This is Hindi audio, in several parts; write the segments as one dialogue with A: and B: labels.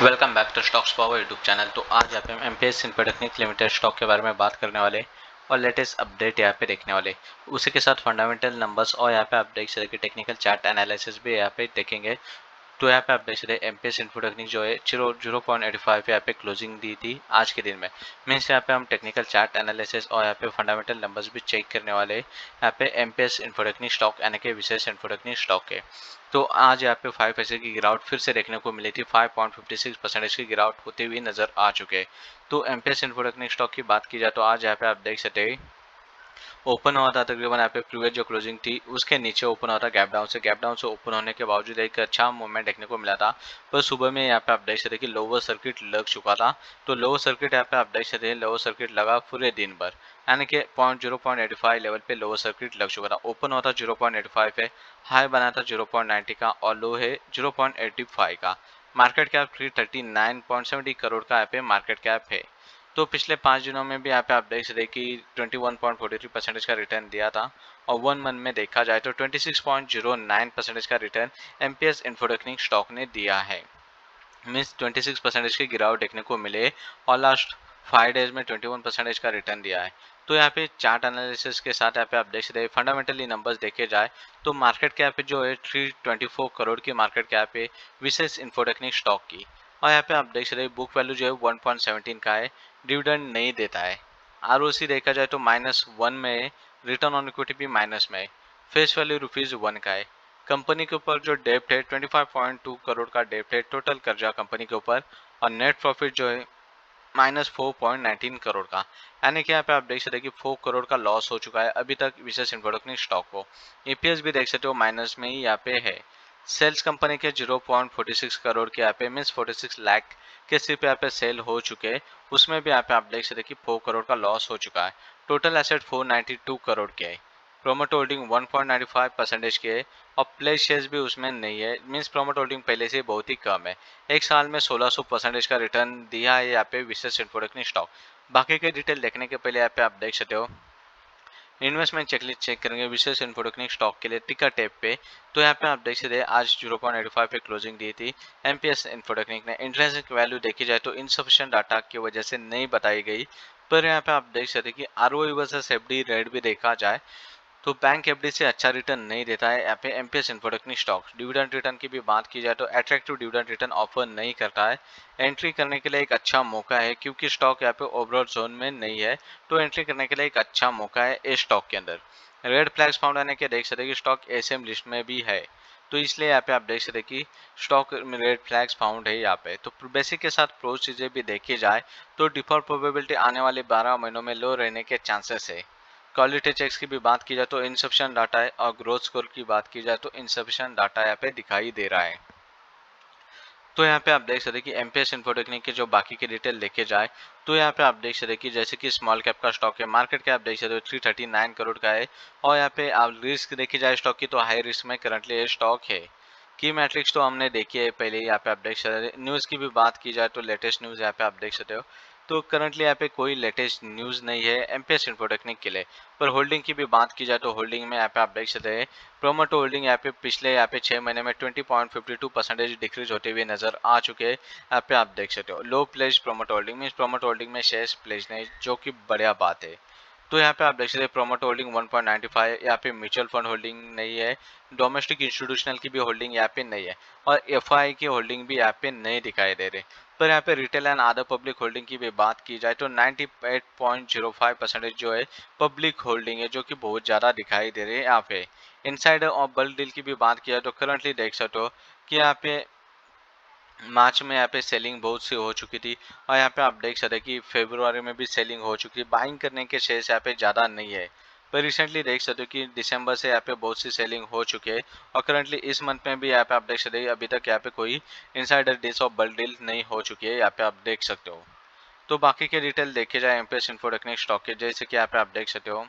A: Welcome back to stocks power YouTube channel. तो आज यहाँ पे हम एमपीएस इन्फोटेक्निक लिमिटेड स्टॉक के बारे में बात करने वाले और लेटेस्ट अपडेट यहाँ पे देखने वाले। उसी के साथ फंडामेंटल नंबर्स और यहाँ पे आप देख सकते टेक्निकल चार्ट एनालिसिस भी यहाँ पे देखेंगे। तो यहाँ पे आप देख सकते हैं एमपीएस इन्फोटेक्निक जो है 0.85 यहाँ पे क्लोजिंग दी थी आज के दिन में। मीन्स यहाँ पे हम टेक्निकल चार्ट एनालिसिस और यहाँ पे फंडामेंटल नंबर्स भी चेक करने वाले हैं यहाँ पे एमपीएस इन्फोटेक्निक स्टॉक यानी कि विशेष इन्फोटेक्निक स्टॉक के। तो आज यहाँ पे 5% की गिरावट फिर से देखने को मिली थी। 5.56% की गिरावट होती हुई नजर आ चुके। तो एमपीएस इन्फोटेक्निक स्टॉक की बात की जाए तो आज यहाँ पे आप देख सकते हैं ओपन हुआ था तकरीबन यहाँ पे प्रीवियस जो क्लोजिंग थी उसके नीचे ओपन हुआ था गैप डाउन से ओपन होने के बावजूद एक अच्छा मूवमेंट देखने को मिला था। पर सुबह में यहाँ पे आप देख सकते कि लोअर सर्किट लग चुका था। तो लोअर सर्किट यहाँ पे आप देख सकते हैं लोअर सर्किट लगा पूरे दिन भर यानी कि 0.85 लेवल पे लोअर सर्किट लग चुका था। ओपन हुआ था 0.85 पे, हाई बना था 0.90 का और लो है 0.85 का। मार्केट कैप 339.70 करोड़ का यहाँ पे मार्केट कैप है। तो पिछले 5 दिनों में भी यहाँ पे आप देख सकते कि 21.43% का रिटर्न दिया था और 1 मंथ में देखा जाए तो 26.09% का रिटर्न एमपीएस इन्फोटेक्निक स्टॉक ने दिया है। मीन्स 26% की गिरावट देखने को मिले और लास्ट 5 डेज में 21% का रिटर्न दिया है। तो यहाँ पे चार्ट एनालिसिस के साथ यहाँ पे आप देख सकते हैं फंडामेंटली नंबर्स देखे जाए तो मार्केट कैप जो है 324 करोड़ की मार्केट कैप है विशेष इन्फोटेक्निक स्टॉक की। और यहाँ पे आप देख सकते हैं बुक वैल्यू जो है 1.17 का है, डिविडेंड नहीं देता है। आरओसी देखा जाए तो -1 में है, रिटर्न ऑन इक्विटी भी माइनस में है, फेस वैल्यू ₹1 का है। कंपनी के ऊपर जो डेप्ट है 25.2 करोड़ का डेप्ट है टोटल कर्जा कंपनी के ऊपर। और नेट प्रॉफिट जो है -4.19 करोड़ का, यानी कि यहाँ पे आप देख सकते हैं कि 4 करोड़ का लॉस हो चुका है अभी तक विशेष इन्फोटेक्निक स्टॉक को। ईपीएस भी देख सकते हो माइनस में ही यहाँ पे है। सेल्स कंपनी के 0.46 करोड़ के यहाँ पे मीन्स 46 लाख के सिर्फ यहाँ पे सेल हो चुके हैं। उसमें भी यहाँ पे आप देख सकते हैं कि 4 करोड़ का लॉस हो चुका है। टोटल एसेट 492 करोड़ के है। प्रोमोट होल्डिंग 1.95% के है और प्लेज शेयर्स भी उसमें नहीं है। मीन्स प्रोमोट होल्डिंग पहले से बहुत ही कम है। एक साल में 1600% का रिटर्न दिया है यहाँ पे विशेष इन्फोटेक्निक स्टॉक। बाकी के डिटेल देखने के पहले यहाँ पे आप देख सकते हो इन्वेस्टमेंट चेकलिस्ट चेक करेंगे विशेष इन्फोटेक्निक स्टॉक के लिए टिकर टैब पे। तो यहाँ पे आप देख सकते हैं आज 0.85 पे क्लोजिंग दी थी एमपीएस इन्फोटेक्निक ने। इंट्रिंसिक वैल्यू देखी जाए तो इनसफिशिएंट डाटा की वजह से नहीं बताई गई। पर यहाँ पे आप देख सकते हैं कि आरओई वर्सेस एफडी रेट भी देखा जाए तो बैंक एफडी से अच्छा रिटर्न नहीं देता है यहाँ पे एमपीएस इन्फोटेक्निक स्टॉक। डिविडेंड रिटर्न की भी बात की जाए तो अट्रैक्टिव डिविडेंड रिटर्न ऑफर नहीं करता है। एंट्री करने के लिए एक अच्छा मौका है क्योंकि स्टॉक यहाँ पे ओवरऑल जोन में नहीं है। तो एंट्री करने के लिए एक अच्छा मौका है इस स्टॉक के अंदर। रेड फ्लैग्स फाउंड आने के देख सकते हैं कि स्टॉक एसएम लिस्ट में भी है। तो इसलिए यहाँ पे आप देख सकते हैं कि स्टॉक में रेड फ्लैग्स फाउंड है यहाँ पे। तो बेसिक के साथ प्रो चीजें भी देखी जाए तो डिफॉल्ट प्रोबेबिलिटी आने वाले 12 महीनों में लो रहने के चांसेस है। क्वालिटी चेक्स की भी बात की जाए तो इनसफिशिएंट डाटा है और ग्रोथ स्कोर की बात की जाए तो इनसफिशिएंट डाटा यहाँ पे दिखाई दे रहा है। तो यहाँ पे आप देख सकते हैं कि एमपीएस इन्फोटेक्निक के जो बाकी के डिटेल देखे जाए तो यहाँ पे आप देख सकते हैं कि जैसे कि स्मॉल कैप का स्टॉक है, मार्केट कैप देख सकते हो 339 करोड़ का है। और यहाँ पे आप रिस्क देखी जाए स्टॉक की तो हाई रिस्क में करंटली ये स्टॉक है। की मैट्रिक्स तो हमने देखी है पहले ही, यहाँ पे आप देख सकते हैं। न्यूज़ की भी बात की जाए तो लेटेस्ट न्यूज़ यहाँ पे आप देख सकते हो। तो करंटली यहाँ पे कोई लेटेस्ट न्यूज़ नहीं है एमपीएस इन्फोटेक्निक के लिए। पर होल्डिंग की भी बात की जाए तो होल्डिंग में यहाँ पे आप देख सकते हैं प्रोमोटो होल्डिंग यहाँ पे पिछले यहाँ पे 6 महीने में 20.52% डिक्रीज होते हुए नजर आ चुके हैं। यहाँ पे आप देख सकते हो लो pledge promoter holding mean promoter holding में शेयर्स प्लेज नहीं, जो कि बढ़िया बात है। तो यहाँ पे आप देख सकते हैं प्रोमोटो होल्डिंग 1.95, यहाँ पे म्यूचुअल फंड होल्डिंग नहीं है। डोमेस्टिक इंस्टीट्यूशनल की भी होल्डिंग यहाँ पे नहीं है और एफआई की होल्डिंग भी यहाँ पे नहीं दिखाई दे रही। पर यहाँ पे retail and other public holding की भी बात की जाए तो 98.05% जो है पब्लिक होल्डिंग है, जो कि बहुत ज़्यादा दिखाई दे रही है यहाँ पे। इनसाइडर और बल्क डील की भी बात किया तो करंटली देख सकते हो कि यहाँ पे मार्च में यहाँ पे सेलिंग बहुत सी हो चुकी थी और यहाँ पे आप देख सकते हैं कि फरवरी में भी सेलिंग हो चुकी है। बाइंग करने के शेयर्स यहाँ पे ज़्यादा नहीं है। पर रिसेंटली देख सकते हो कि दिसंबर से यहाँ पे बहुत सी सेलिंग हो चुकी है और करंटली इस मंथ में भी यहाँ पे आप देख सकते हैं अभी तक यहाँ पे कोई इनसाइडर डील्स और बल्क डील नहीं हो चुकी है, यहाँ पे आप देख सकते हो। तो बाकी के डिटेल देखे जाए एमपीएस इन्फोटेक्निक स्टॉक के, जैसे कि यहाँ पे आप देख सकते हो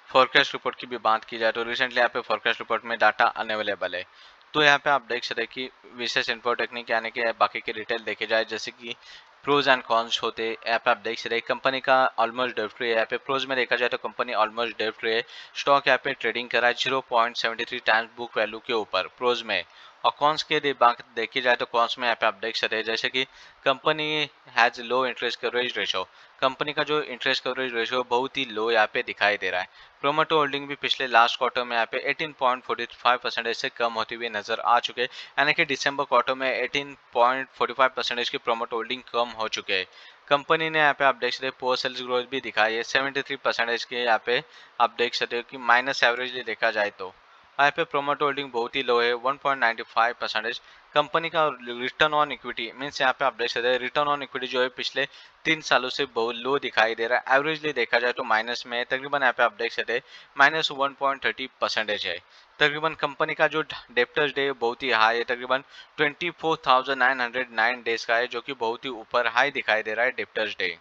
A: फोरकास्ट रिपोर्ट की भी बात की जाए तो रिसेंटली यहाँ पे फोरकास्ट रिपोर्ट में डाटा अनअवेलेबल है। तो यहाँ पे आप देख सकते हैं कि विशेष इन्फोटेक्निक यानी कि बाकी के डिटेल देखे जाए जैसे कि प्रोज एंड कॉन्स होते यहाँ पे आप देख सकते हैं। कंपनी का ऑलमोस्ट डेट फ्री है। यहाँ पे प्रोज में देखा जाए तो कंपनी ऑलमोस्ट डेट फ्री है। स्टॉक यहाँ पे ट्रेडिंग करा है 0.73 टाइम्स बुक वैल्यू के ऊपर प्रोज में। और कॉन्स के बात देखी जाए तो कॉन्स में यहाँ पे आप देख सकते हैं जैसे कि company has low interest coverage ratio. Company का जो इंटरेस्ट कवरेज रेशो बहुत ही लो यहाँ पे दिखाई दे रहा है। प्रोमोटर होल्डिंग भी पिछले लास्ट क्वार्टर में यहाँ पे 18.45% से कम होती हुई नजर आ चुके हैं। यानी कि दिसंबर क्वार्टर में 18.45% की प्रोमोटर होल्डिंग कम हो चुके हैं। कंपनी ने यहाँ पे आप देख सकते हैं पोस्ट सेल्स ग्रोथ भी दिखाई है 73% के। यहाँ पे आप देख सकते हो कि माइनस एवरेज देखा जाए तो यहाँ पे प्रोमोटर होल्डिंग बहुत ही लो है 1.95%। कंपनी का रिटर्न ऑन इक्विटी मीन्स यहाँ पे आप देख सकते हैं रिटर्न ऑन इक्विटी जो है पिछले 3 सालों से बहुत लो दिखाई दे रहा है। एवरेजली देखा जाए तो माइनस में है तकरीबन। यहाँ पे आप देख सकते हैं -1.30% है। तकरीबन कंपनी का जो डेप्टर्स डे बहुत ही हाई है, तकरीबन 24,909 डेज का है, जो कि बहुत ही ऊपर हाई दिखाई दे रहा है डेप्टर्स डे।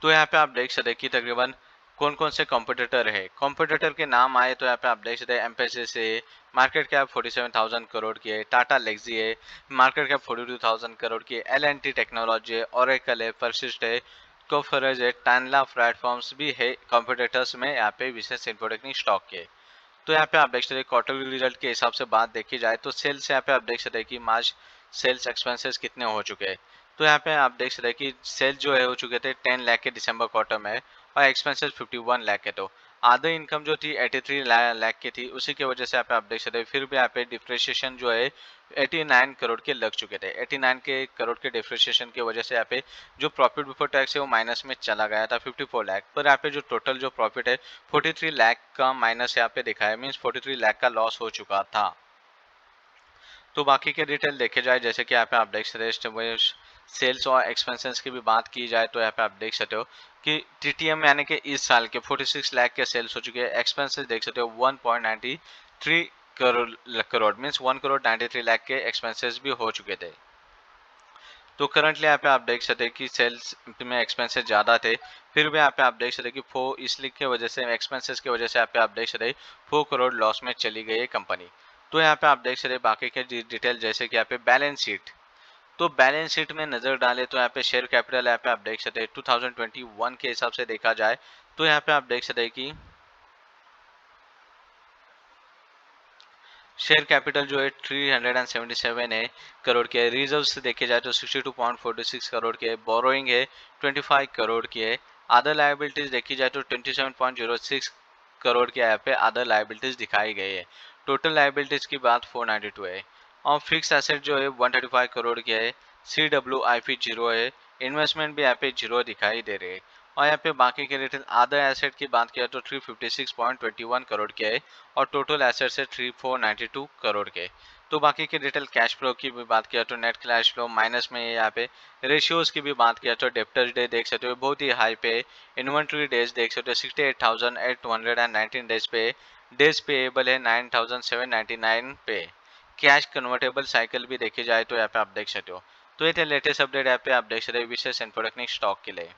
A: तो यहाँ पे आप देख सकते हैं कि तकरीबन कौन कौन से कॉम्पिटिटर है। कॉम्पिटिटर के नाम आए तो यहाँ पे आप देख सकते हैं एम्फेसिस है, मार्केट कैप 47,000 करोड़ की है। टाटा लेक्सी है, मार्केट कैप 42,000 करोड़ की है। L&T टेक्नोलॉजी है, ओरेकल है, परसिस्ट है, कोफरेज है, टानला प्लेटफॉर्म्स भी है कॉम्पिटिटर्स में यहाँ पे विशेष इन्फोटेक्निक स्टॉक के। तो यहाँ पे आप देख सकते हैं क्वार्टरली रिजल्ट के हिसाब से बात देखी जाए तो सेल्स यहाँ पे आप देख सकते हैं कि मार्च सेल्स एक्सपेंसेस कितने हो चुके हैं। तो यहाँ पे आप देख सकते हैं कि सेल्स जो है हो चुके थे 10 लाख के दिसंबर क्वार्टर में और एक्सपेंसेस 51 लाख के। तो आधा इनकम जो थी 83 लाख की थी, उसी की वजह से यहाँ पे आप देख सकते हैं फिर भी यहाँ पे डिप्रिसिएशन जो है 89 करोड़ के लग चुके थे। 89 के करोड़ के डिप्रिसिएशन की वजह से यहाँ पे जो प्रॉफिट बिफोर टैक्स है वो माइनस में चला गया था 54 लाख। पर यहाँ पे जो टोटल जो प्रॉफिट है 43 लाख का माइनस यहाँ पे दिखा है, मीन्स 43 लाख का लॉस हो चुका था। तो बाकी के डिटेल देखे जाए जैसे कि यहाँ पे आप देख सकते हैं सेल्स और एक्सपेंसेस की भी बात की जाए तो यहाँ पे आप देख सकते हो कि टीटीएम यानी कि इस साल के 46 लाख के सेल्स हो चुके हैं। एक्सपेंसेस देख सकते हो 1.93 करोड़ मीन्स 1 करोड़ 93 लाख के एक्सपेंसेस भी हो चुके थे। तो करंटली यहाँ पे आप देख सकते हैं कि सेल्स में एक्सपेंसेस ज़्यादा थे, फिर भी यहाँ पे आप देख सकते हैं कि इसलिए की वजह से एक्सपेंसेस की वजह से यहाँ पे आप देख सकते हैं 4 करोड़ लॉस में चली गई है कंपनी। तो यहाँ पे आप देख सकते हैं बाकी के डिटेल जैसे कि यहाँ पे बैलेंस शीट। तो बैलेंस शीट में नजर डालें तो यहाँ पे शेयर कैपिटल यहाँ पे आप देख सकते हैं 2021 के हिसाब से देखा जाए तो यहाँ पे आप देख सकते हैं कि शेयर कैपिटल जो है 377 है करोड़ के है। रिजर्व्स देखे जाए तो 62.46 करोड़ के है। बोरोइंग है 25 करोड़ की है। अदर लायबिलिटीज देखी जाए तो 27.06 करोड़ के यहाँ पे अदर लायबिलिटीज दिखाई गई है। टोटल लायबिलिटीज की बात 492 है। और फिक्स एसेट जो है 135 करोड़ की है। CWIP जीरो है। इन्वेस्टमेंट भी यहाँ पे जीरो दिखाई दे रही है। और यहाँ पे बाकी के रिटेल अदर एसेट की बात किया तो 356.21 करोड़ के है और टोटल एसेट से 3492 करोड़ के। तो बाकी के डिटेल कैश फ्लो की भी बात किया तो नेट कैश फ्लो माइनस में है। यहाँ पे रेशियोज की भी बात किया तो डेप्टर्स डे देख सकते हो बहुत ही हाई पे। इन्वेंट्री डेज देख सकते हो 68,819 डेज पे। डेज पेएबल है 9,799 पे। कैश कन्वर्टेबल साइकिल भी देखी जाए तो यहाँ पे आप देख सकते हो। तो ये थे लेटेस्ट अपडेट यहाँ पे आप देख सकते हो विशेष इन्फोटेक्निक स्टॉक के लिए।